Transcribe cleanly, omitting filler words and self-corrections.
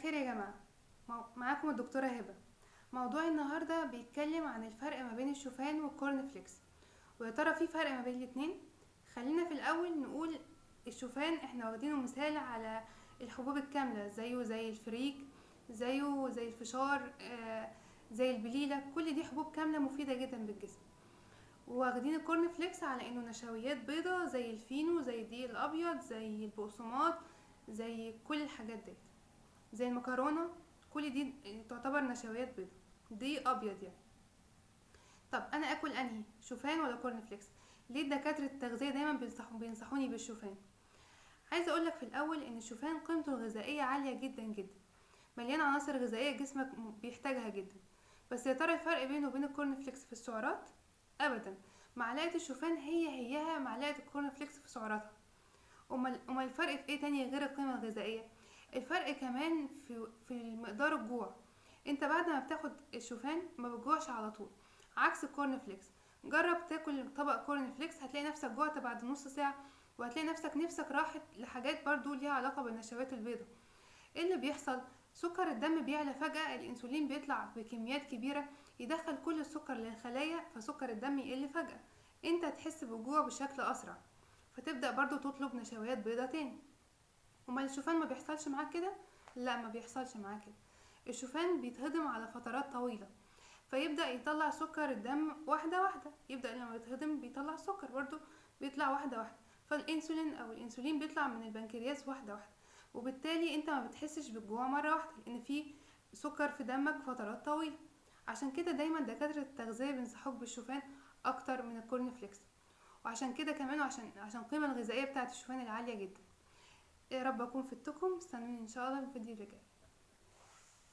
الخير يا جماعة. معاكم الدكتورة هبة. موضوع النهاردة بيتكلم عن الفرق ما بين الشوفان والكورن فليكس، ويا ترى في فرق ما بين الاتنين؟ خلينا في الاول نقول الشوفان احنا واخدينه مثال على الحبوب الكاملة، زيه زي الفريك، زيه زي الفشار، زي البليلة. كل دي حبوب كاملة مفيدة جدا بالجسم. واخدين الكورن فليكس على انه نشويات بيضة زي الفينو، زي الدقيق الابيض، زي البقسماط، زي كل الحاجات دي، زي المكرونة. كل دي تعتبر نشويات بيضة، دقيق ابيض يعني. طب انا اكل انهي، شوفان ولا كورن فليكس؟ ليه دكاترة التغذية دايما بينصحوني بالشوفان؟ عايزه اقولك في الاول ان الشوفان قيمته الغذائية عالية جدا جدا، مليان عناصر غذائية جسمك بيحتاجها جدا. بس يا ترى الفرق بينه وبين الكورن فليكس في السعرات؟ ابدا. معلقة الشوفان هيها معلقة الكورن فليكس في سعراتها. امال الفرق في ايه تاني غير القيمة الغذائية؟ الفرق كمان في مقدار الجوع. انت بعد ما بتاخد الشوفان ما بتجوعش على طول، عكس الكورن فليكس. جرب تاكل طبق كورن فليكس هتلاقي نفسك جوعت بعد نص ساعة، وهتلاقي نفسك راحت لحاجات برضو ليها علاقة بالنشويات البيضاء. ايه اللي بيحصل؟ سكر الدم بيعلى فجأة، الانسولين بيطلع بكميات كبيرة يدخل كل السكر للخلايا، فسكر الدم يقل فجأة. انت هتحس بالجوع بشكل اسرع، فتبدأ برضو تطلب نشويات بيضاء تاني. امال الشوفان ما بيحصلش معاك كده؟ لا، ما بيحصلش معاك كده. الشوفان بيتهضم على فترات طويلة، فيبدأ يطلع سكر الدم واحدة واحدة. يبدأ لما يتهضم بيطلع السكر برضو، بيطلع واحدة واحدة. فالانسولين بيطلع من البنكرياس واحدة واحدة، وبالتالي انت ما بتحسش بالجوع مرة واحدة، لان في سكر في دمك فترات طويلة. عشان كده دايما دكاترة التغذية بينصحوك بالشوفان اكتر من الكورن فليكس. وعشان كده كمان، وعشان القيمة الغذائية بتاعت الشوفان العالية جدا. يا رب اكون فدتكم. استنوني ان شاء الله في الفيديو اللي جاي.